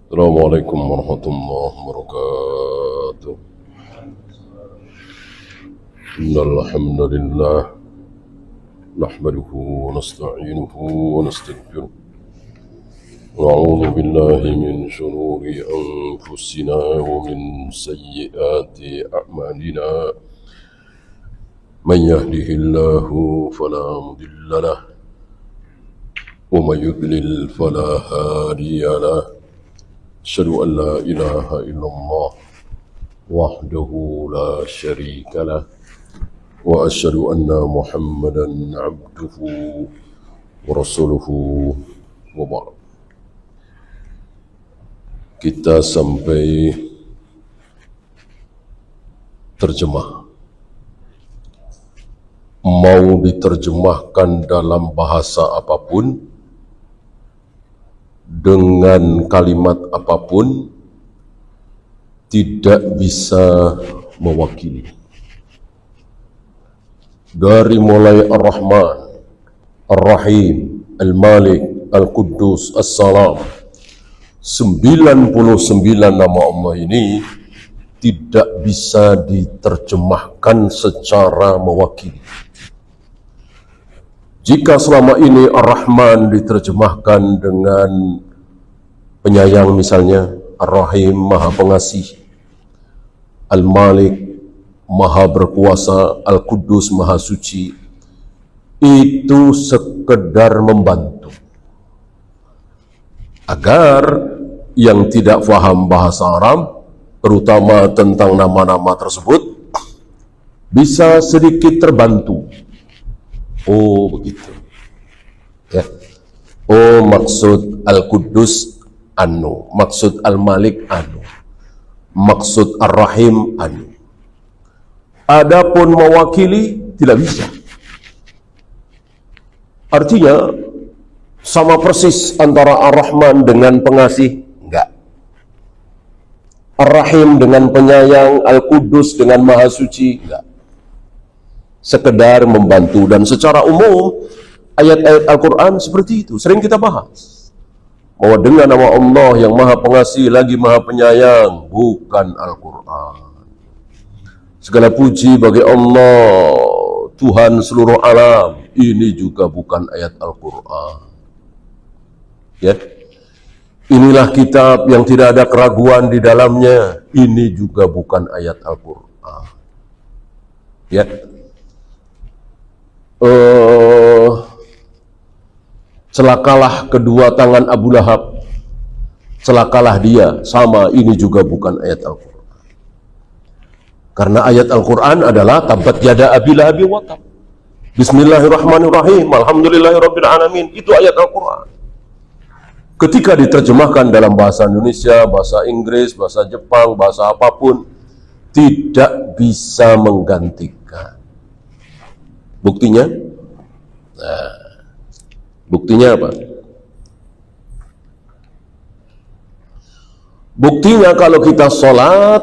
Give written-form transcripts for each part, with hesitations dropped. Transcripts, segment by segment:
السلام عليكم ورحمة الله وبركاته. إن الحمد لله نحمده ونستعينه ونستغفره ونعوذ بالله من شرور أنفسنا ومن سيئات أعمالنا. من يهده الله فلا مضل له ومن يضلل فلا هادي له. أشهد أن لا إله إلا الله وحده لا شريك له وأشهد أن محمدا عبده ورسوله وبعد. Kita sampai terjemah. Mau diterjemahkan dalam bahasa apapun, dengan kalimat apapun, tidak bisa mewakili. Dari mulai Ar-Rahman, Ar-Rahim, Al-Malik, Al-Quddus, As-Salam, 99 nama Allah ini tidak bisa diterjemahkan secara mewakili. Jika selama ini Ar-Rahman diterjemahkan dengan penyayang misalnya, Ar-Rahim Maha Pengasih, Al-Malik Maha Berkuasa, Al-Quddus Maha Suci, itu sekedar membantu agar yang tidak paham bahasa Arab, terutama tentang nama-nama tersebut, bisa sedikit terbantu. Oh begitu ya. Oh maksud Al-Quddus anu, maksud Al-Malik anu, maksud Ar-Rahim anu. Adapun mewakili tidak bisa. Artinya sama persis antara Ar-Rahman dengan pengasih, enggak. Ar-Rahim dengan penyayang, Al-Quddus dengan Maha Suci, enggak. Sekedar membantu. Dan secara umum ayat-ayat Al-Quran seperti itu, sering kita bahas bahwa dengan nama Allah yang Maha Pengasih lagi Maha Penyayang, bukan Al-Quran. Segala puji bagi Allah Tuhan seluruh alam, ini juga bukan ayat Al-Quran ya. Inilah kitab yang tidak ada keraguan di dalamnya, ini juga bukan ayat Al-Quran ya. Celakalah kedua tangan Abu Lahab, celakalah dia, sama, ini juga bukan ayat Al-Quran. Karena ayat Al-Quran adalah tabbat yada Abi Lahab wa tab, Bismillahirrahmanirrahim, Alhamdulillahirabbil alamin, itu ayat Al-Quran. Ketika diterjemahkan dalam bahasa Indonesia, bahasa Inggris, bahasa Jepang, bahasa apapun, tidak bisa menggantikan. Buktinya? Nah, buktinya apa? Buktinya kalau kita sholat,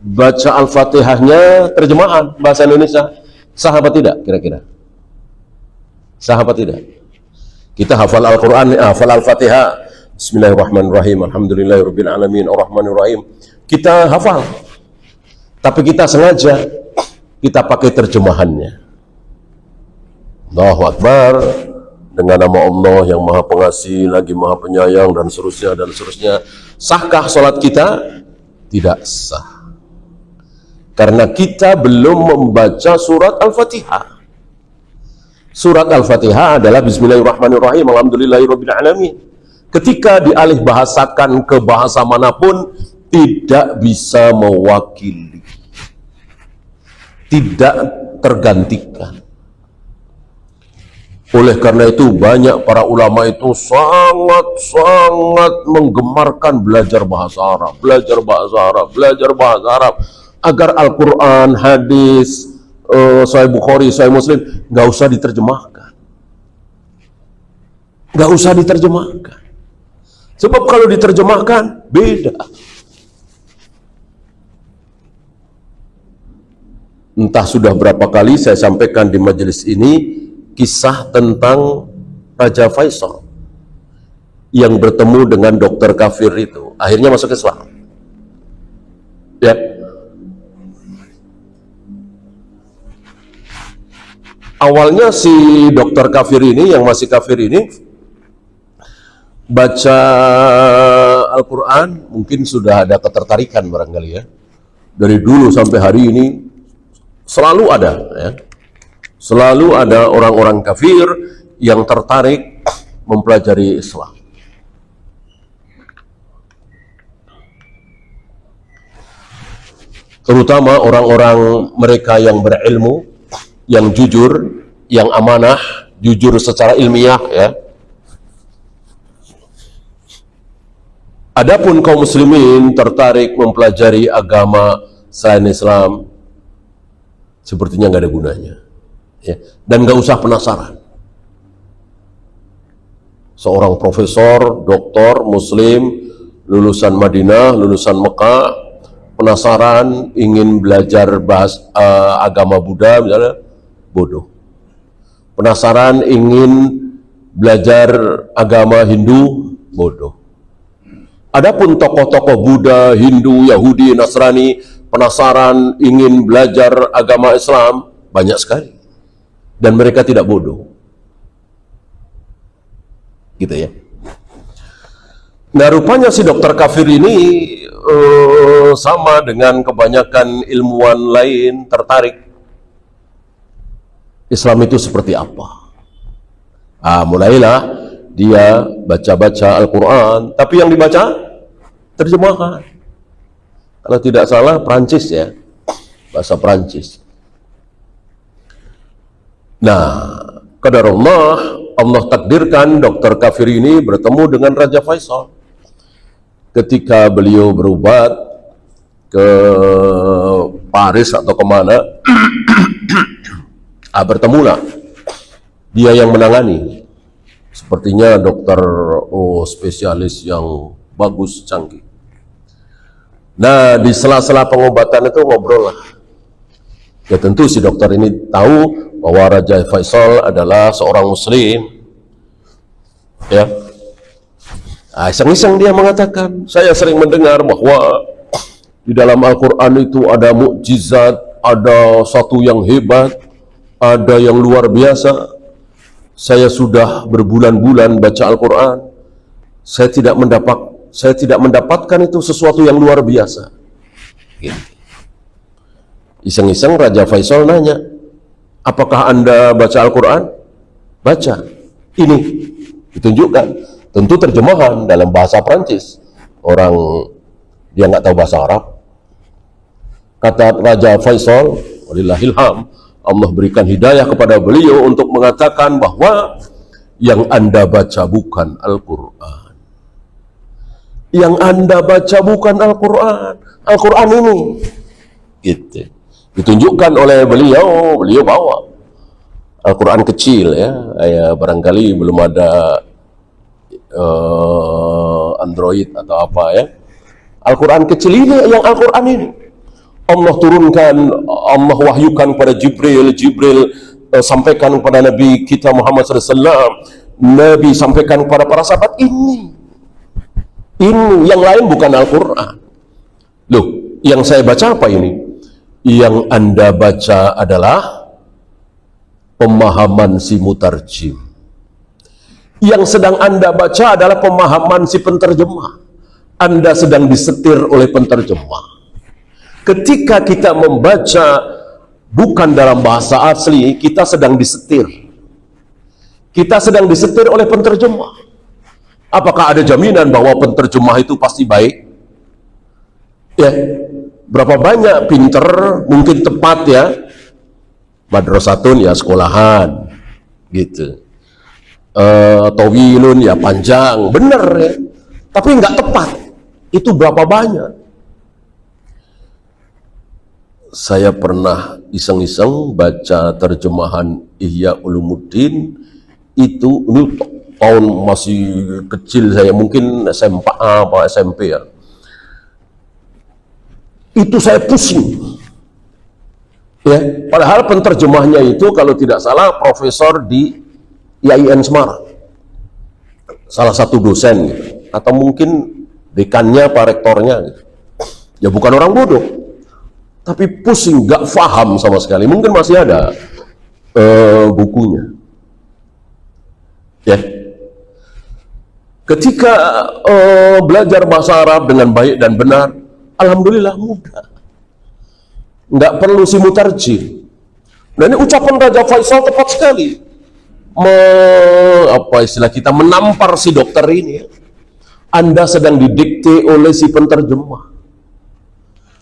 baca Al-Fatihahnya terjemahan bahasa Indonesia, sah apa tidak kira-kira? Sah apa tidak? Kita hafal Al-Quran, hafal Al-Fatihah, Bismillahirrahmanirrahim, Alhamdulillahirabbil alamin, Ar-Rahmanirrahim, kita hafal. Tapi kita sengaja kita pakai terjemahannya. Allahu Akbar, dengan nama Allah yang Maha Pengasih lagi Maha Penyayang, dan seterusnya dan seterusnya. Sahkah sholat kita? Tidak sah, karena kita belum membaca surat Al-Fatihah. Surat Al-Fatihah adalah Bismillahirrahmanirrahim, Alhamdulillahirabbil alamin. Ketika dialih bahasakan ke bahasa manapun, tidak bisa mewakili, tidak tergantikan. Oleh karena itu banyak para ulama itu sangat menggemarkan belajar bahasa Arab, belajar bahasa Arab, agar Al-Quran, hadis, Sahih Bukhari, Sahih Muslim nggak usah diterjemahkan, nggak usah diterjemahkan. Sebab kalau diterjemahkan beda. Entah sudah berapa kali saya sampaikan di majelis ini kisah tentang Raja Faisal yang bertemu dengan dokter kafir itu. akhirnya masuk Islam. Ya. Awalnya si dokter kafir ini, yang masih kafir ini, baca Al-Quran, mungkin sudah ada ketertarikan barangkali ya. Dari dulu sampai hari ini selalu ada ya. Selalu ada orang-orang kafir yang tertarik mempelajari Islam. Terutama orang-orang mereka yang berilmu, yang jujur, yang amanah, jujur secara ilmiah ya. Adapun kaum muslimin tertarik mempelajari agama selain Islam, sepertinya nggak ada gunanya ya. Dan nggak usah penasaran. Seorang profesor, doktor, muslim, lulusan Madinah, lulusan Mekah, penasaran ingin belajar agama Buddha misalnya, bodoh. Penasaran ingin belajar agama Hindu, bodoh. Adapun tokoh-tokoh Buddha, Hindu, Yahudi, Nasrani penasaran ingin belajar agama Islam, banyak sekali. Dan mereka tidak bodoh. Gitu ya. Nah, rupanya si dokter kafir ini sama dengan kebanyakan ilmuwan lain tertarik. Islam itu seperti apa? Mulailah dia baca-baca Al-Quran, tapi yang dibaca terjemahan. Kalau tidak salah Prancis ya, bahasa Prancis. Nah, qadarullah, Allah takdirkan dokter kafir ini bertemu dengan Raja Faisal. Ketika beliau berobat ke Paris atau kemana, bertemulah dia yang menangani. Sepertinya dokter spesialis yang bagus, canggih. Nah, di sela-sela pengobatan itu ngobrol lah. Ya tentu si dokter ini tahu bahwa Raja Faisal adalah seorang muslim. Ya. Iseng-iseng dia mengatakan, saya sering mendengar bahwa di dalam Al-Quran itu ada mukjizat, ada satu yang hebat, ada yang luar biasa. Saya sudah berbulan-bulan baca Al-Quran, saya tidak mendapatkan itu sesuatu yang luar biasa. Iseng-iseng Raja Faisal nanya, apakah Anda baca Al-Quran? Baca. Ini ditunjukkan. Tentu terjemahan dalam bahasa Prancis. Orang dia nggak tahu bahasa Arab. Kata Raja Faisal, walillahilham, Allah berikan hidayah kepada beliau untuk mengatakan bahwa yang Anda baca bukan Al-Quran. Yang Anda baca bukan Al-Quran. Al-Quran ini. Gitu. Ditunjukkan oleh beliau bawa Al-Quran kecil ya, barangkali belum ada Android atau apa ya. Al-Quran kecil ini, yang Al-Quran ini Allah turunkan, Allah wahyukan kepada Jibril sampaikan kepada Nabi kita Muhammad SAW, Nabi sampaikan kepada para sahabat. Ini yang lain bukan Al-Quran. Loh, yang saya baca apa ini? Yang Anda baca adalah pemahaman si mutarjim. Yang sedang Anda baca adalah pemahaman si penterjemah. Anda sedang disetir oleh penterjemah. Ketika kita membaca bukan dalam bahasa asli, kita sedang disetir. Kita sedang disetir oleh penterjemah. Apakah ada jaminan bahwa penterjemah itu pasti baik? Ya, berapa banyak pinter, mungkin tepat ya, madrasatun ya sekolahan, gitu. Tawilun ya panjang, bener ya, tapi nggak tepat. Itu berapa banyak? Saya pernah iseng-iseng baca terjemahan Ihya Ulumuddin itu, ini tahun masih kecil saya, mungkin SMA apa SMP ya. Itu saya pusing. Ya, padahal penterjemahnya itu kalau tidak salah profesor di IAIN Semarang. Salah satu dosen gitu. Atau mungkin dekannya, pak rektornya gitu. Ya bukan orang bodoh, tapi pusing, gak paham sama sekali. Mungkin masih ada bukunya. Ya, ketika belajar bahasa Arab dengan baik dan benar, alhamdulillah mudah, nggak perlu simutarjim. Nah, ini ucapan Raja Faisal tepat sekali, apa istilah kita, menampar si dokter ini. Anda sedang didikte oleh si penterjemah.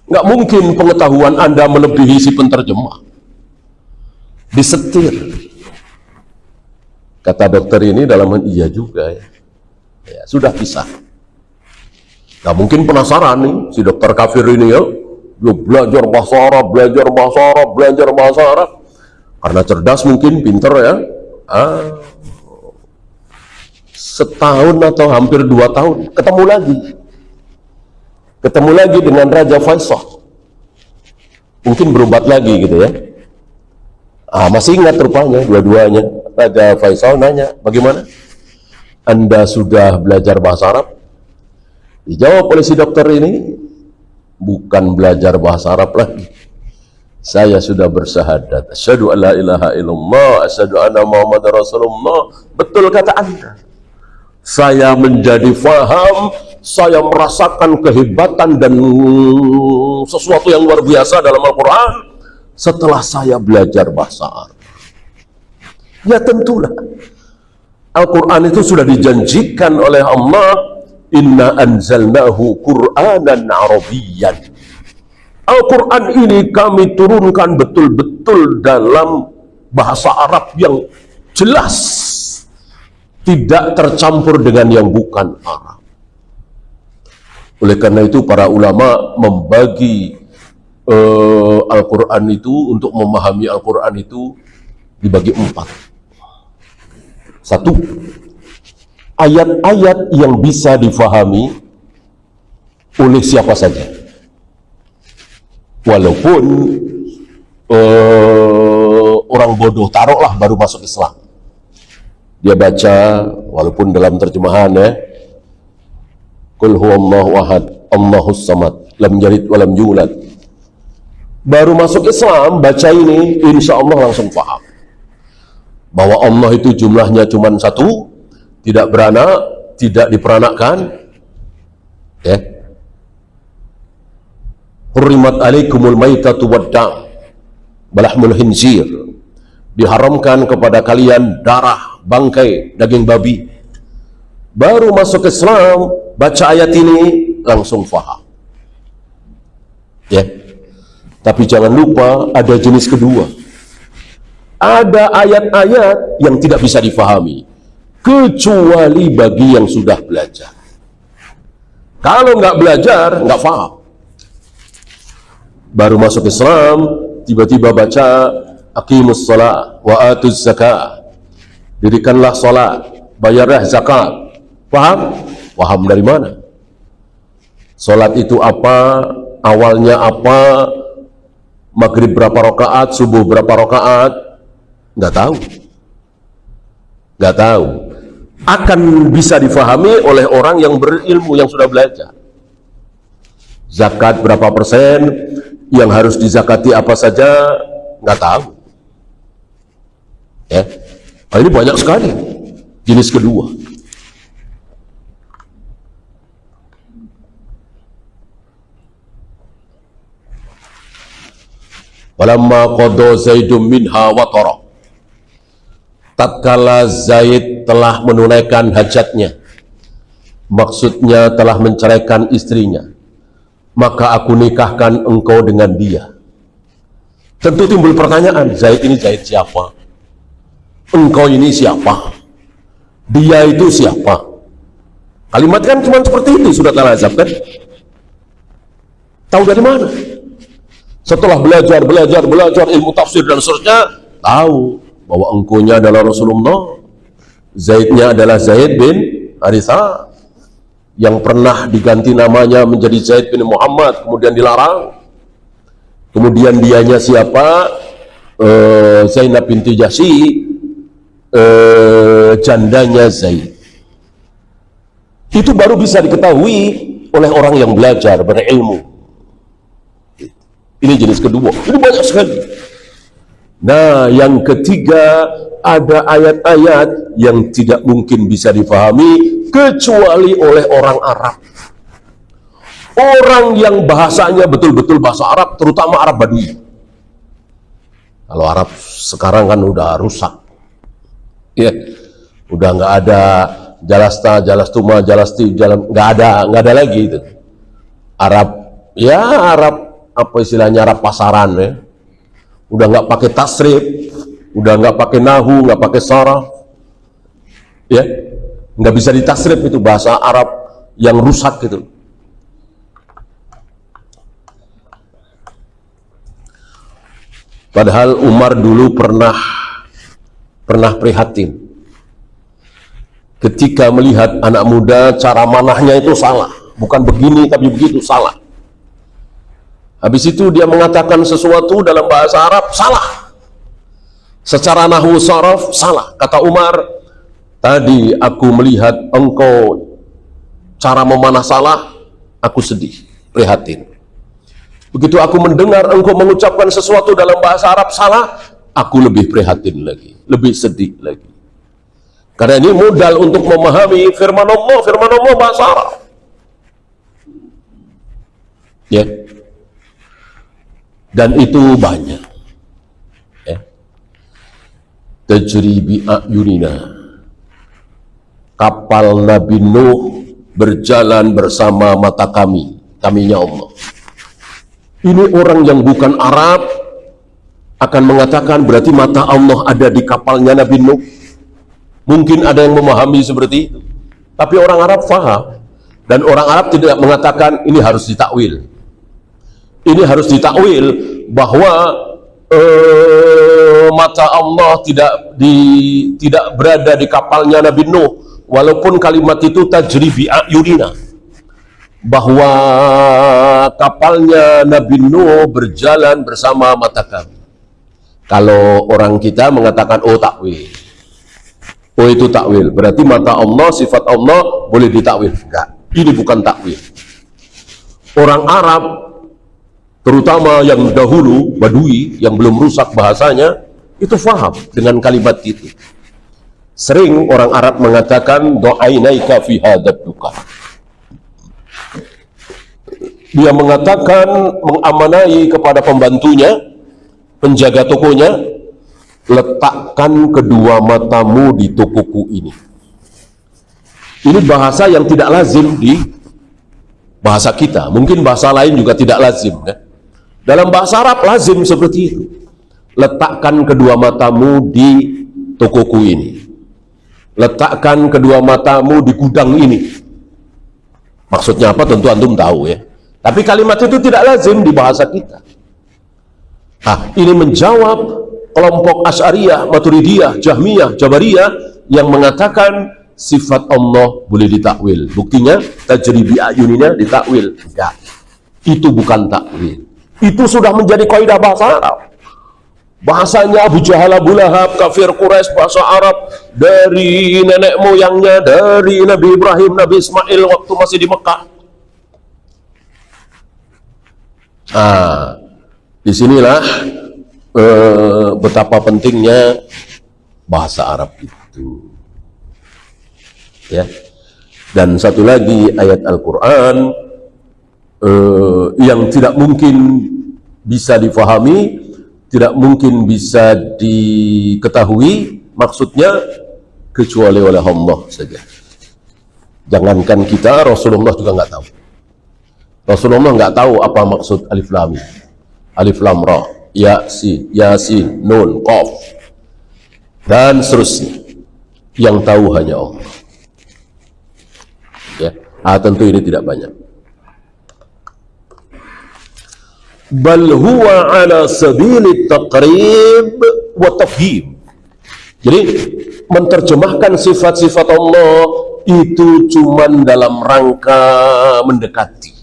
Nggak mungkin pengetahuan Anda melebihi si penterjemah. Disetir. Kata dokter ini dalam iya juga ya. Ya sudah pisah. Nggak mungkin penasaran nih si dokter kafir ini ya. Dia belajar bahasa Arab, belajar bahasa Arab, belajar bahasa Arab. Karena cerdas mungkin, pinter ya. Setahun atau hampir 2 tahun ketemu lagi dengan Raja Faisal, mungkin berobat lagi gitu ya. Masih ingat rupanya dua-duanya. Raja Faisal nanya, bagaimana Anda sudah belajar bahasa Arab? Dijawab oleh si dokter ini, bukan belajar bahasa Arab lagi, saya sudah bersyahadat, asyhadu an la ilaha illallah, asyhadu anna Muhammadar Rasulullah. Betul kata Anda, saya menjadi faham, saya merasakan kehebatan dan sesuatu yang luar biasa dalam Al-Quran setelah saya belajar bahasa Arab. Ya tentulah, Al-Quran itu sudah dijanjikan oleh Allah, inna anzalnahu Qur'anan Arabiyyan. Al-Quran ini kami turunkan betul-betul dalam bahasa Arab yang jelas, tidak tercampur dengan yang bukan Arab. Oleh karena itu para ulama membagi Al-Quran itu, untuk memahami Al-Quran itu dibagi 4. 1, ayat-ayat yang bisa difahami oleh siapa saja, walaupun orang bodoh, taruhlah baru masuk Islam, dia baca walaupun dalam terjemahan ya, Qul huwallahu ahad, Allahus samad, lam yalid walam yulad. Baru masuk Islam baca ini, insya Allah langsung paham bahwa Allah itu jumlahnya cuma 1, tidak beranak, tidak diperanakkan. Ya. Hurrimat alaikumul maitatu waddam balahmul khinzir. Diharamkan kepada kalian darah, bangkai, daging babi. Baru masuk Islam, baca ayat ini langsung faham. Ya. Tapi jangan lupa ada jenis kedua. Ada ayat-ayat yang tidak bisa difahami kecuali bagi yang sudah belajar. Kalau nggak belajar, nggak paham. Baru masuk Islam, tiba-tiba baca aqimus shalah wa atuz zakah, dirikanlah salat, bayarlah zakat. Paham? Paham dari mana? Salat itu apa? Awalnya apa? Maghrib berapa rakaat? Subuh berapa rakaat? Nggak tahu. Nggak tahu. Akan bisa difahami oleh orang yang berilmu, yang sudah belajar. Zakat berapa persen, yang harus dizakati apa saja, nggak tahu. Ya, ini banyak sekali. Jenis kedua. Walamma qada Zaidun minha watara. Tatkala Zaid telah menunaikan hajatnya, maksudnya telah menceraikan istrinya, maka aku nikahkan engkau dengan dia. Tentu timbul pertanyaan, Zaid ini Zaid siapa? Engkau ini siapa? Dia itu siapa? Kalimat kan cuma seperti ini, surat Al-Ahzab kan? Tahu dari mana? Setelah belajar ilmu tafsir dan seterusnya, tahu bahwa engkaunya adalah Rasulullah, Zaidnya adalah Zaid bin Harithah, yang pernah diganti namanya menjadi Zaid bin Muhammad, kemudian dilarang. Kemudian dianya siapa? Zainab binti Jahsy, jandanya Zaid. Itu baru bisa diketahui oleh orang yang belajar, berilmu. Ini jenis kedua. Ini banyak sekali. Nah, yang ketiga, ada ayat-ayat yang tidak mungkin bisa difahami kecuali oleh orang Arab. Orang yang bahasanya betul-betul bahasa Arab, terutama Arab Badui. Kalau Arab sekarang kan udah rusak. Ya, udah nggak ada jalasta, jalastuma, jalasti, nggak ada lagi itu. Arab, ya Arab apa istilahnya, Arab pasaran ya. Udah nggak pakai tasrif, udah nggak pakai nahu, nggak pakai saraf, ya, nggak bisa ditasrif, itu bahasa Arab yang rusak gitu. Padahal Umar dulu pernah prihatin ketika melihat anak muda cara manahnya itu salah, bukan begini tapi begitu, salah. Habis itu dia mengatakan sesuatu dalam bahasa Arab, salah. Secara nahwu saraf, salah. Kata Umar, tadi aku melihat engkau cara memanah salah, aku sedih, prihatin. Begitu aku mendengar engkau mengucapkan sesuatu dalam bahasa Arab salah, aku lebih prihatin lagi, lebih sedih lagi. Karena ini modal untuk memahami firman Allah bahasa Arab. Ya. Dan itu banyak. Ya. Tajri bi a'yunina. Kapal Nabi Nuh berjalan bersama mata kami, kaminya Allah. Ini orang yang bukan Arab akan mengatakan berarti mata Allah ada di kapalnya Nabi Nuh. Mungkin ada yang memahami seperti itu. Tapi orang Arab faham. Dan orang Arab tidak mengatakan ini harus ditakwil. Ini harus ditakwil bahwa mata Allah tidak berada di kapalnya Nabi Nuh, walaupun kalimat itu tajri bi a'yunina, bahwa kapalnya Nabi Nuh berjalan bersama mata kami. Kalau orang kita mengatakan oh takwil, oh itu takwil, berarti mata Allah, sifat Allah boleh ditakwil. Enggak, ini bukan takwil. Orang Arab, terutama yang dahulu, Badui, yang belum rusak bahasanya, itu faham dengan kalimat itu. Sering orang Arab mengatakan, do'ainaika fi hadad duka. Dia mengatakan, mengamanai kepada pembantunya, penjaga tokonya, letakkan kedua matamu di tokoku ini. Ini bahasa yang tidak lazim di bahasa kita. Mungkin bahasa lain juga tidak lazim, kan? Dalam bahasa Arab lazim seperti itu. Letakkan kedua matamu di tokoku ini. Letakkan kedua matamu di gudang ini. Maksudnya apa tentu antum tahu ya. Tapi kalimat itu tidak lazim di bahasa kita. Nah, ini menjawab kelompok Asy'ariyah, Maturidiyah, Jahmiyah, Jabariyah yang mengatakan sifat Allah boleh ditakwil. Buktinya tajri bi a'yunina ditakwil. Enggak. Itu bukan takwil. Itu sudah menjadi kaidah bahasa Arab. Bahasanya Abu Jahal, Abu Lahab, kafir Quraisy, bahasa Arab dari nenek moyangnya, dari Nabi Ibrahim, Nabi Ismail waktu masih di Mekah. Nah, disinilah betapa pentingnya bahasa Arab itu. Ya. Dan satu lagi ayat Al-Quran yang tidak mungkin bisa difahami, tidak mungkin bisa diketahui maksudnya kecuali oleh Allah saja. Jangankan kita, Rasulullah juga nggak tahu. Rasulullah nggak tahu apa maksud alif lam mim, alif lam ra, yasin, nun, qaf, dan seterusnya. Yang tahu hanya Allah. Ya, tentu ini tidak banyak. Bal huwa ala sabili taqrib wa tafhim. Jadi menerjemahkan sifat-sifat Allah itu cuman dalam rangka mendekati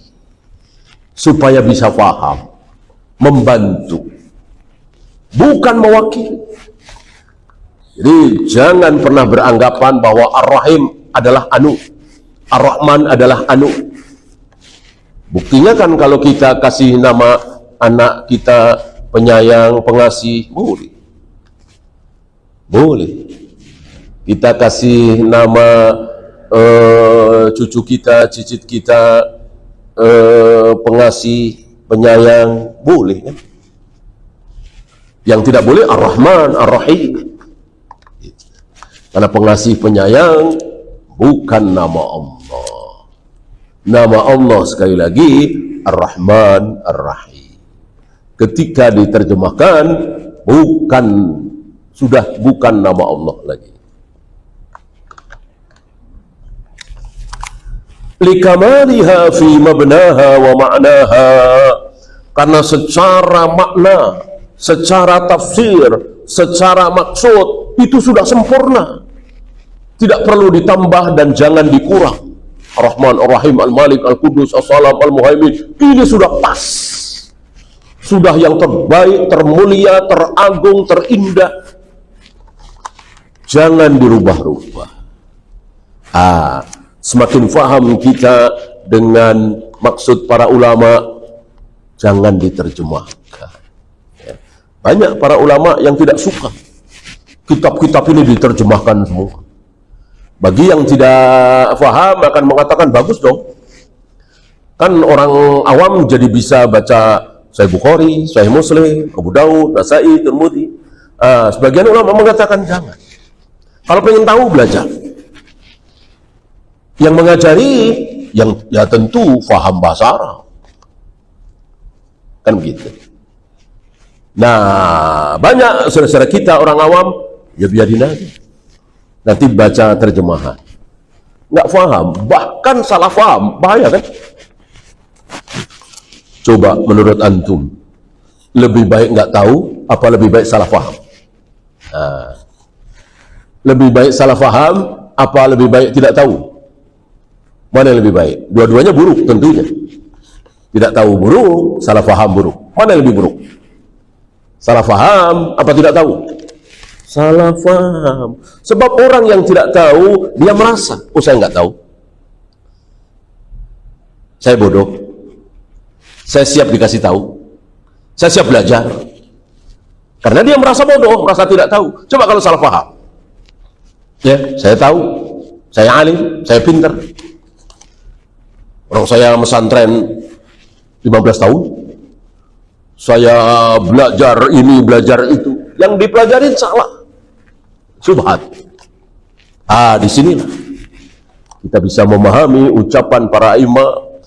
supaya bisa paham, membantu, bukan mewakili. Jadi jangan pernah beranggapan bahwa Ar-Rahim adalah anu, Ar-Rahman adalah anu. Buktinya kan kalau kita kasih nama anak kita penyayang, pengasih, boleh. Boleh. Kita kasih nama cucu kita, cicit kita pengasih, penyayang, boleh kan? Yang tidak boleh Ar-Rahman, Ar-Rahim. Karena pengasih, penyayang bukan nama Allah. Nama Allah sekali lagi Ar-Rahman, Ar-Rahim. Ketika diterjemahkan sudah bukan nama Allah lagi. Likamaliha fi mabnaha wa ma'naha, karena secara makna, secara tafsir, secara maksud itu sudah sempurna, tidak perlu ditambah dan jangan dikurang. Ar-Rahman, Ar-Rahim, Al-Malik, Al-Qudus, As-Salam, Al-Muhaimin, ini sudah pas, sudah yang terbaik, termulia, teragung, terindah. Jangan dirubah-rubah. Semakin faham kita dengan maksud para ulama, jangan diterjemahkan. Banyak para ulama yang tidak suka kitab-kitab ini diterjemahkan semua. Bagi yang tidak faham akan mengatakan bagus dong. Kan orang awam jadi bisa baca Sahih Bukhari, Sahih Muslim, Abu Daud, Nasai, Tirmidzi. Sebagian ulama mengatakan jangan. Kalau pengen tahu, belajar. Yang mengajari, ya tentu faham bahasa Arab. Kan begitu. Nah, banyak saudara-saudara kita orang awam, ya biarin aja. Nanti baca terjemahan. Nggak faham, bahkan salah faham, bahaya kan? Coba menurut antum, lebih baik nggak tahu, apa lebih baik salah faham? Lebih baik salah faham, apa lebih baik tidak tahu? Mana yang lebih baik? Dua-duanya buruk tentunya. Tidak tahu buruk, salah faham buruk. Mana yang lebih buruk? Salah faham apa tidak tahu? Salah faham. Sebab orang yang tidak tahu, dia merasa, oh saya nggak tahu. Saya bodoh. Saya siap dikasih tahu. Saya siap belajar. Karena dia merasa bodoh, merasa tidak tahu. Coba kalau salah faham. Ya, saya tahu. Saya alim, saya pintar. Orang saya mesantren 15 tahun. Saya belajar ini, belajar itu. Yang dipelajarin salah. Subhat. Di sinilah kita bisa memahami ucapan para imam,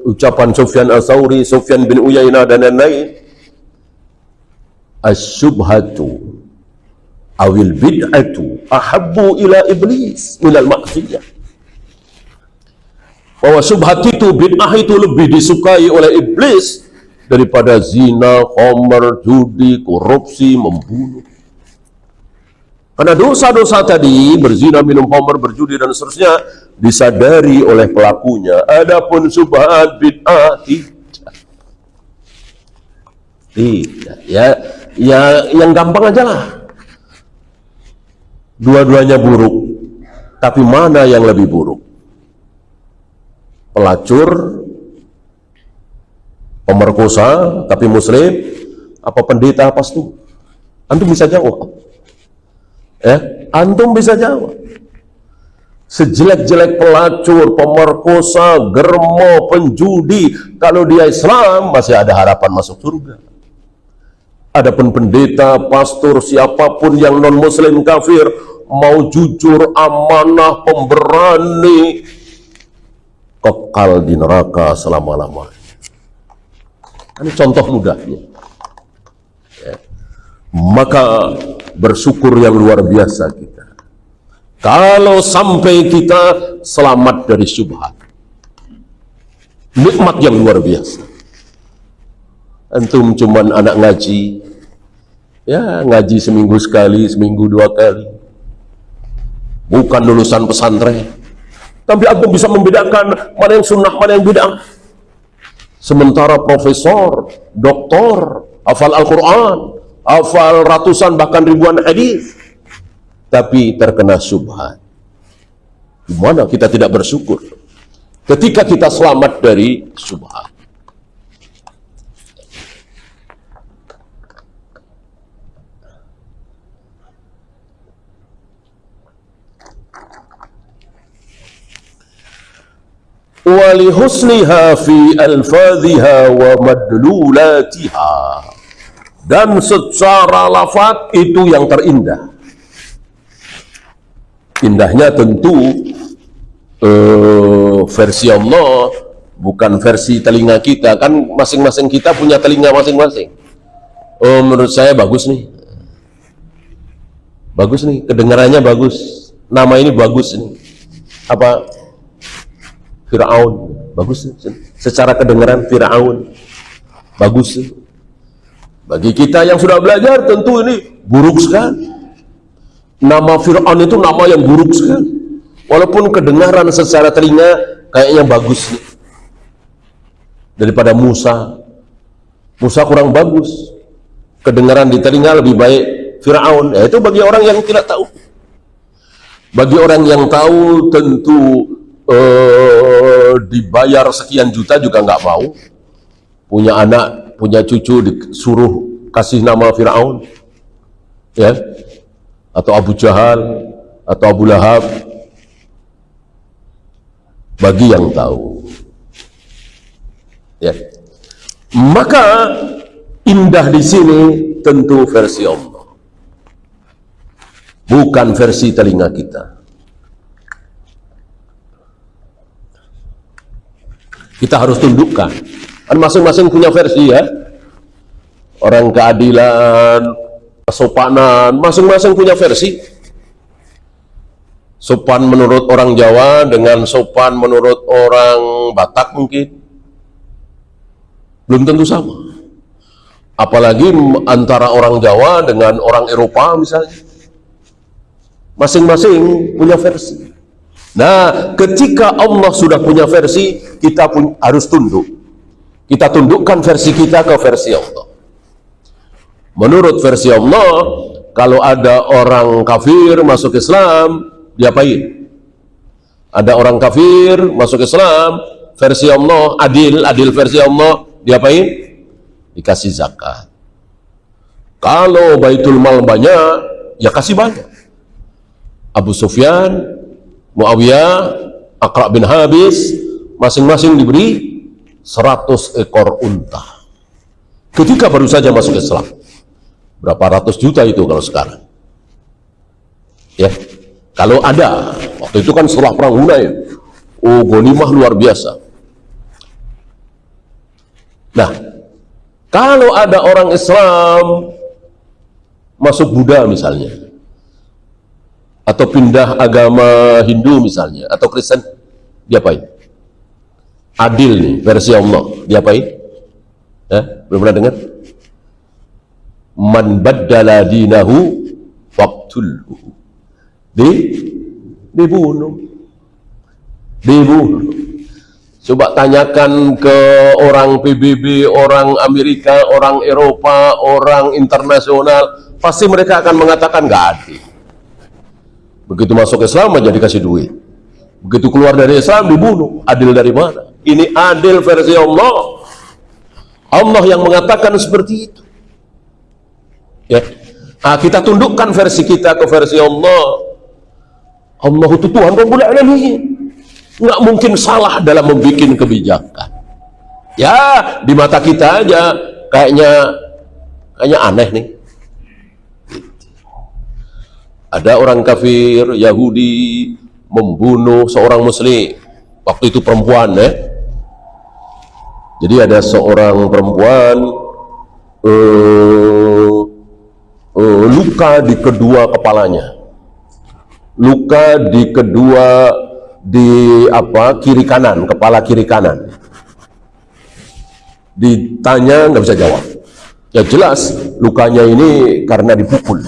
ucapan Sufyan Ats-Tsauri, Sufyan bin Uyainah dan lain-lain. As-subhatu awil bid'atu ahabbu ila iblis minal ma'siyah. Bahwa subhat itu, bid'ah itu lebih disukai oleh iblis daripada zina, khamr, judi, korupsi, membunuh. Karena dosa-dosa tadi, berzina, minum khamr, berjudi dan seterusnya, disadari oleh pelakunya. Adapun subhat, bid'ah tidak. Tidak. Ya yang gampang aja lah. Dua-duanya buruk. Tapi mana yang lebih buruk? Pelacur, pemerkosa tapi muslim, apa pendeta pastor? Antum bisa jawab. Antum bisa jawab. Sejelek-jelek pelacur, pemerkosa, germo, penjudi, kalau dia Islam masih ada harapan masuk surga. Adapun pendeta, pastor, siapapun yang non muslim kafir, mau jujur, amanah, pemberani, kekal di neraka selama-lamanya. Ini contoh mudahnya. Maka bersyukur yang luar biasa kita kalau sampai kita selamat dari syubhat. Nikmat yang luar biasa. Antum cuman anak ngaji, ya ngaji seminggu sekali, seminggu 2 kali, bukan lulusan pesantren, tapi antum bisa membedakan mana yang sunnah, mana yang bid'ah. Sementara profesor, doktor, hafal Al-Quran, hafal ratusan bahkan ribuan hadis, tapi terkena syubhat. Gimana kita tidak bersyukur? ketika kita selamat dari syubhat. Wali husniha fi alfadhiha wa madlulatiha, dan secara lafaz itu yang terindah. Indahnya tentu versi Allah, bukan versi telinga kita. Kan masing-masing kita punya telinga masing-masing. Oh, menurut saya bagus nih, kedengarannya bagus, nama ini bagus nih, apa, Fir'aun, bagus. Secara kedengaran Fir'aun bagus. Bagi kita yang sudah belajar tentu ini buruk sekali. Nama Fir'aun itu nama yang buruk sekali. Walaupun kedengaran secara telinga kayaknya bagus nih. Daripada Musa. Musa kurang bagus. Kedengaran di telinga lebih baik Fir'aun. Ya, itu bagi orang yang tidak tahu. Bagi orang yang tahu tentu dibayar sekian juta juga nggak mau. Punya anak, punya cucu disuruh kasih nama Fir'aun, ya, atau Abu Jahal atau Abu Lahab. Bagi yang tahu, ya. Maka indah di sini tentu versi Allah, bukan versi telinga kita. Kita harus tundukkan. Kan masing-masing punya versi, ya. Orang keadilan, kesopanan, masing-masing punya versi. Sopan menurut orang Jawa dengan sopan menurut orang Batak mungkin belum tentu sama. Apalagi antara orang Jawa dengan orang Eropa misalnya. Masing-masing punya versi. Nah, ketika Allah sudah punya versi, kita pun harus tunduk. Kita tundukkan versi kita ke versi Allah. Menurut versi Allah, kalau ada orang kafir masuk Islam, diapain? Ada orang kafir masuk Islam, versi Allah, adil versi Allah, diapain? Dikasih zakat. Kalau Baitul Mal banyak, ya kasih banyak. Abu Sufyan, Muawiyah, Aqra bin Habis, masing-masing diberi 100 ekor unta. Ketika baru saja masuk Islam. Berapa ratus juta itu kalau sekarang? Ya, kalau ada. Waktu itu kan setelah perang Hunain. Oh, ghanimah luar biasa. Nah, kalau ada orang Islam masuk Buddha misalnya, atau pindah agama Hindu misalnya, atau Kristen, diapain? Adil nih, versi Allah, diapain? Belum pernah dengar? Man baddala dinahu faqtulhu. Dibunuh. Coba tanyakan ke orang PBB, orang Amerika, orang Eropa, orang internasional, pasti mereka akan mengatakan nggak adil. Begitu masuk Islam aja dikasih duit. Begitu keluar dari Islam dibunuh. Adil dari mana? Ini adil versi Allah. Allah yang mengatakan seperti itu. Ya. Nah, kita tundukkan versi kita ke versi Allah. Allah itu Tuhan Rabbul Alamin. Nggak mungkin salah dalam membuat kebijakan. Ya, di mata kita aja kayaknya aneh nih. Ada orang kafir Yahudi membunuh seorang muslim. Waktu itu perempuan, ya. Jadi ada seorang perempuan luka di kedua kepalanya. Luka di kiri kanan, kepala kiri kanan. Ditanya nggak bisa jawab. Ya jelas lukanya ini karena dipukul.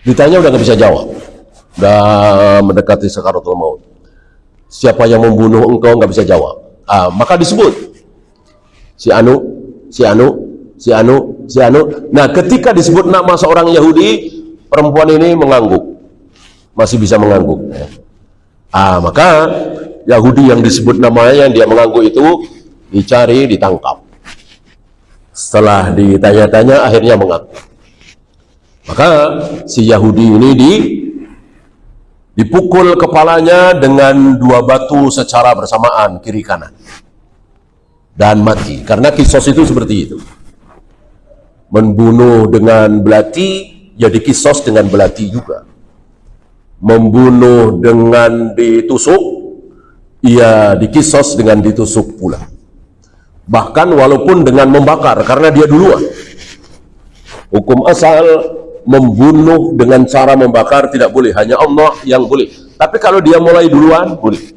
Ditanya udah nggak bisa jawab, udah mendekati sakaratul maut. Siapa yang membunuh engkau? Nggak bisa jawab. Maka disebut si Anu. Nah, ketika disebut nama seorang Yahudi, perempuan ini mengangguk, masih bisa mengangguk. Maka Yahudi yang disebut namanya, yang dia mengangguk itu, dicari, ditangkap. Setelah ditanya-tanya, akhirnya mengaku. Maka si Yahudi ini dipukul kepalanya dengan 2 batu secara bersamaan, kiri kanan, dan mati. Karena kisos itu seperti itu. Membunuh dengan belati, ya dikisos dengan belati juga. Membunuh dengan ditusuk, ia dikisos dengan ditusuk pula. Bahkan walaupun dengan membakar, karena dia duluan. Hukum asal membunuh dengan cara membakar tidak boleh, hanya Allah yang boleh. Tapi kalau dia mulai duluan, boleh.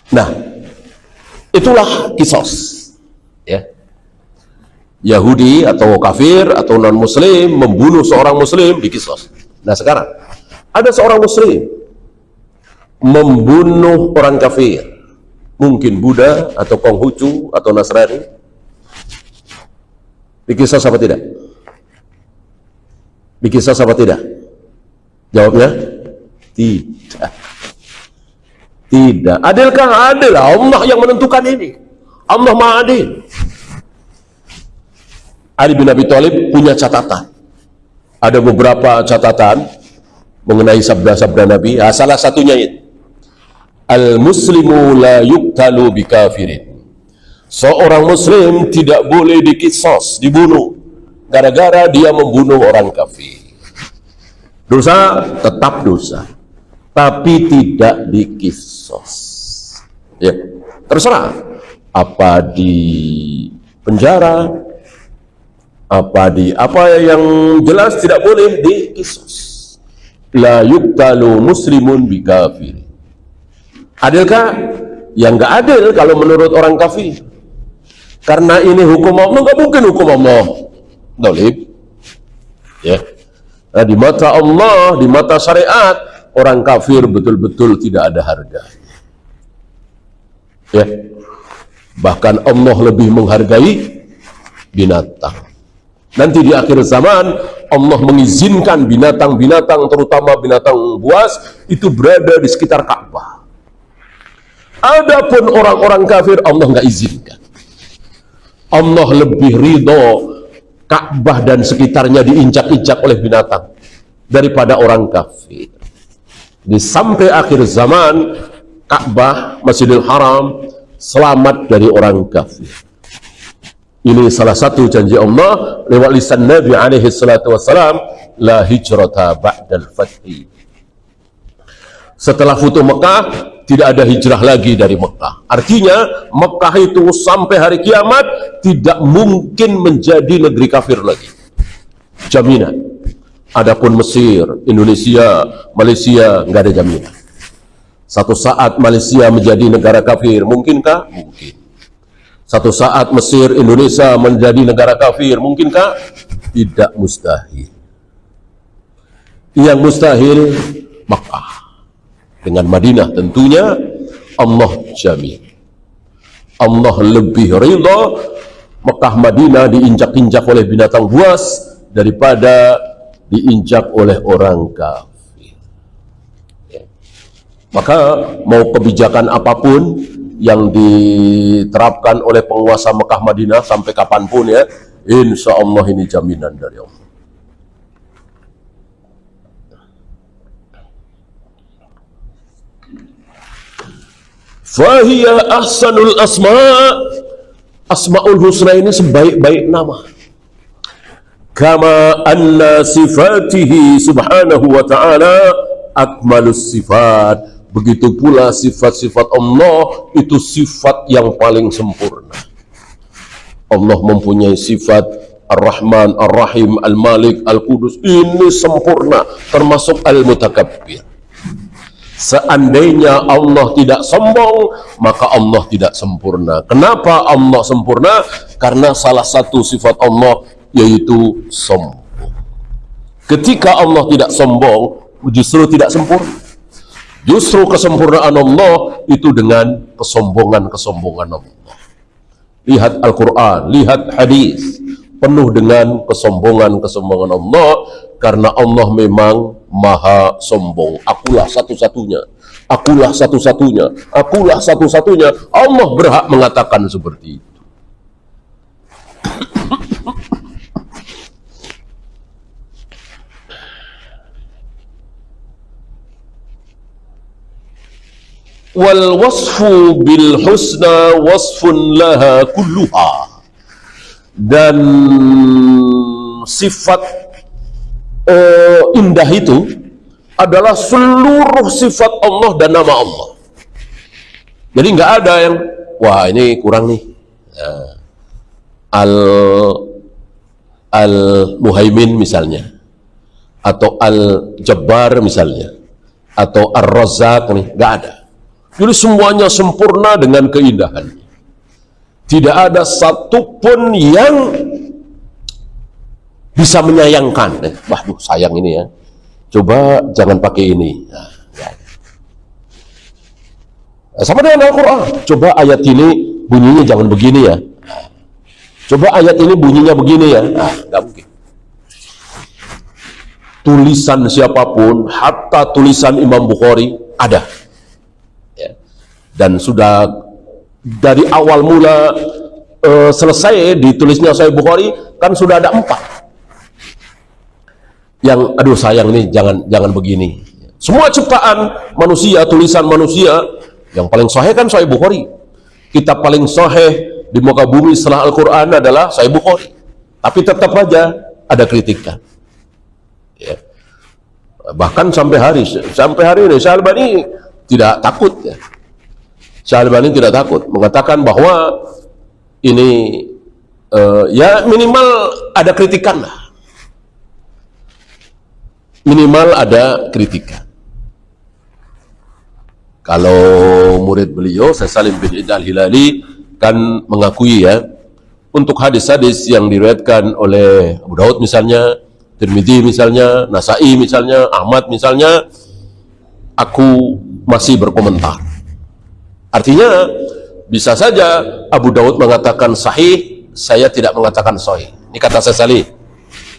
Nah, itulah kisos, ya. Yahudi atau kafir atau non muslim membunuh seorang muslim, dikisos. Nah, sekarang ada seorang muslim membunuh orang kafir, mungkin Buddha atau Konghucu atau Nasrani, dikisos apa tidak? Dikisos apa tidak? Jawabnya tidak. Tidak. Adilkah? Adil. Allah yang menentukan ini. Allah Maha Adil. Ali bin Abi Thalib punya catatan. Ada beberapa catatan mengenai sabda-sabda Nabi. Salah satunya itu, al-muslimu la yuqtalu bikafirin. Seorang muslim tidak boleh dikisos, dibunuh, gara-gara dia membunuh orang kafir. Dosa tetap dosa, tapi tidak dikisos. Ya, terserah. Apa di penjara, apa yang jelas tidak boleh dikisos. La yuqtalu muslimun bikafir. Adilkah? Yang nggak adil kalau menurut orang kafir. Karena ini hukum Allah, nggak mungkin hukum Allah zalim. Ya. Nah, di mata Allah, di mata syariat, orang kafir betul-betul tidak ada harga. Ya. Bahkan Allah lebih menghargai binatang. Nanti di akhir zaman Allah mengizinkan binatang-binatang, terutama binatang buas, itu berada di sekitar Ka'bah. Adapun orang-orang kafir Allah nggak izinkan. Allah lebih ridho Ka'bah dan sekitarnya diinjak-injak oleh binatang daripada orang kafir. Di sampai akhir zaman Ka'bah, Masjidil Haram selamat dari orang kafir. Ini salah satu janji Allah lewat lisan Nabi alaihi salatu wassalam, la hijrata ba'dal fathi. Setelah Futuh Mekah tidak ada hijrah lagi dari Mekah. Artinya Mekah itu sampai hari kiamat tidak mungkin menjadi negeri kafir lagi. Jaminan. Adapun Mesir, Indonesia, Malaysia nggak ada jaminan. Satu saat Malaysia menjadi negara kafir, mungkinkah? Mungkin. Satu saat Mesir, Indonesia menjadi negara kafir, mungkinkah? Tidak mustahil. Yang mustahil Makkah dengan Madinah, tentunya Allah jamin. Allah lebih ridha Mekah Madinah diinjak-injak oleh binatang buas daripada diinjak oleh orang kafir. Ya. Maka mau kebijakan apapun yang diterapkan oleh penguasa Mekah Madinah sampai kapanpun, ya, insya Allah ini jaminan dari Allah. Fahiya ahsanul asma'ul husna ini sebaik-baik nama. Kama anna sifatihi subhanahu wa ta'ala akmalus sifat. Begitu pula sifat-sifat Allah itu sifat yang paling sempurna. Allah mempunyai sifat Ar-Rahman, Ar-Rahim, Al-Malik, Al-Qudus. Ini sempurna, termasuk Al-Mutakabbir. Seandainya Allah tidak sombong, maka Allah tidak sempurna. Kenapa Allah sempurna? Karena salah satu sifat Allah yaitu sombong. Ketika Allah tidak sombong, justru tidak sempurna. Justru kesempurnaan Allah itu dengan kesombongan-kesombongan Allah. Lihat Al-Quran, lihat hadis. penuh dengan kesombongan Allah, karena Allah memang maha sombong. Akulah satu-satunya, akulah satu-satunya, akulah satu-satunya. Allah berhak mengatakan seperti itu. Wal wasfu bil husna wasfun laha kulluha. Dan sifat indah itu adalah seluruh sifat Allah dan nama Allah. Jadi nggak ada yang, wah ini kurang nih. Al-Muhaimin misalnya, atau Al-Jabbar misalnya, atau Ar-Razzaq nih, nggak ada. Jadi semuanya sempurna dengan keindahannya. Tidak ada satupun yang bisa menyayangkan. Waduh, sayang ini ya. Coba jangan pakai ini. Nah, ya. Sama dengan Al-Quran. Coba ayat ini bunyinya jangan begini ya. Coba ayat ini bunyinya begini ya. Nah, nggak mungkin. Tulisan siapapun, hatta tulisan Imam Bukhari ada. Ya. Dan sudah dari awal mula selesai ditulisnya Sahih Bukhari kan sudah ada 4 yang aduh sayang nih jangan begini. Semua ciptaan manusia, tulisan manusia, yang paling sahih kan Sahih Bukhari. Kitab paling sahih di muka bumi setelah Al-Quran adalah Sahih Bukhari, tapi tetap aja ada kritikan ya. Bahkan sampai hari ini Syekh Albani tidak takut ya. Syekh Albani tidak takut mengatakan bahwa ini ya minimal ada kritikan lah, minimal ada kritikan. Kalau murid beliau Syekh Salim bin Id Al-Hilali kan mengakui ya, untuk hadis-hadis yang diriwayatkan oleh Abu Daud misalnya, Tirmidzi misalnya, Nasai misalnya, Ahmad misalnya, aku masih berkomentar. Artinya bisa saja Abu Daud mengatakan sahih, saya tidak mengatakan sahih. Ini kata Syekh Salim,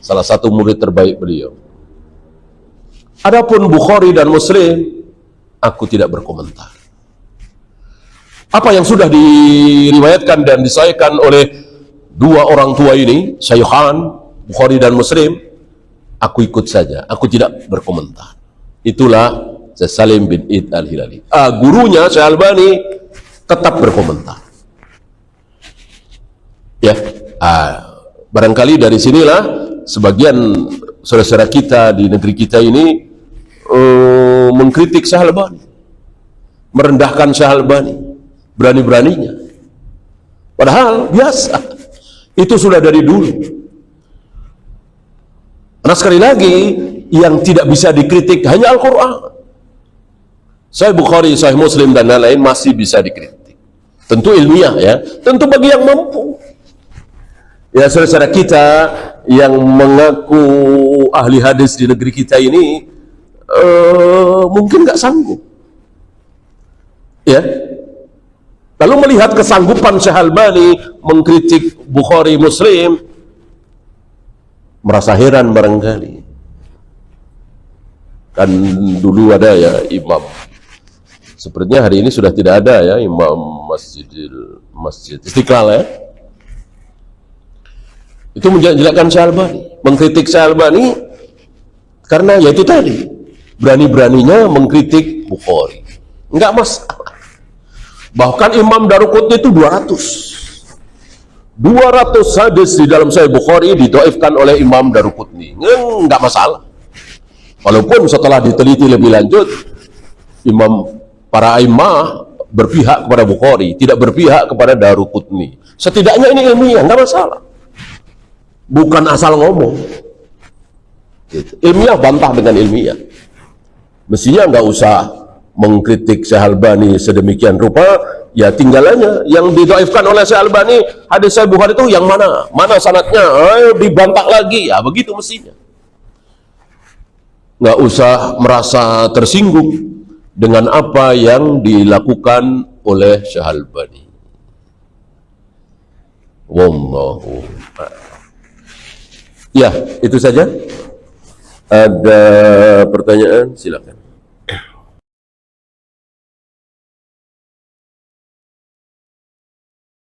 salah satu murid terbaik beliau. Adapun Bukhari dan Muslim, aku tidak berkomentar. Apa yang sudah diriwayatkan dan disahihkan oleh dua orang tua ini, Syaikhan Bukhari dan Muslim, aku ikut saja, aku tidak berkomentar. Itulah Syekh Salim bin Id Al-Hilali. Gurunya Syekh Albani tetap berkomentar. Ya, barangkali dari sinilah sebagian saudara-saudara kita di negeri kita ini mengkritik Syekh Albani, merendahkan Syekh Albani, berani-beraninya. Padahal biasa, itu sudah dari dulu. Karena sekali lagi, yang tidak bisa dikritik hanya Al-Quran. Sahih Bukhari, Sahih Muslim dan lain-lain masih bisa dikritik. Tentu ilmiah ya, tentu bagi yang mampu. Ya saudara-saudara kita yang mengaku ahli hadis di negeri kita ini mungkin nggak sanggup. Ya. Lalu melihat kesanggupan Syekh Albani mengkritik Bukhari, Muslim, merasa heran barangkali. Kan dulu ada ya imam, sepertinya hari ini sudah tidak ada ya, imam Masjid Istiqlal ya. Itu menjelekkan Syekh Albani, mengkritik Syekh Albani karena ya itu tadi, berani-beraninya mengkritik Bukhari. Enggak masalah. Bahkan Imam Daruqutni itu 200 hadis di dalam Sahih Bukhari didhaifkan oleh Imam Daruqutni. Enggak masalah. Walaupun setelah diteliti lebih lanjut, para imam berpihak kepada Bukhari, tidak berpihak kepada Daruqutni. Setidaknya ini ilmiah, enggak masalah. Bukan asal ngomong. Gitu. Ilmiah bantah dengan ilmiah. Mestinya nggak usah mengkritik Syekh Albani sedemikian rupa, ya tinggalannya yang didhaifkan oleh Syekh Albani hadis Sahih Bukhari itu yang mana sanadnya, dibantah lagi, ya begitu mestinya. Nggak usah merasa tersinggung dengan apa yang dilakukan oleh Syekh Albani. Wallahu a'lam. Ya, itu saja. Ada pertanyaan? Silakan.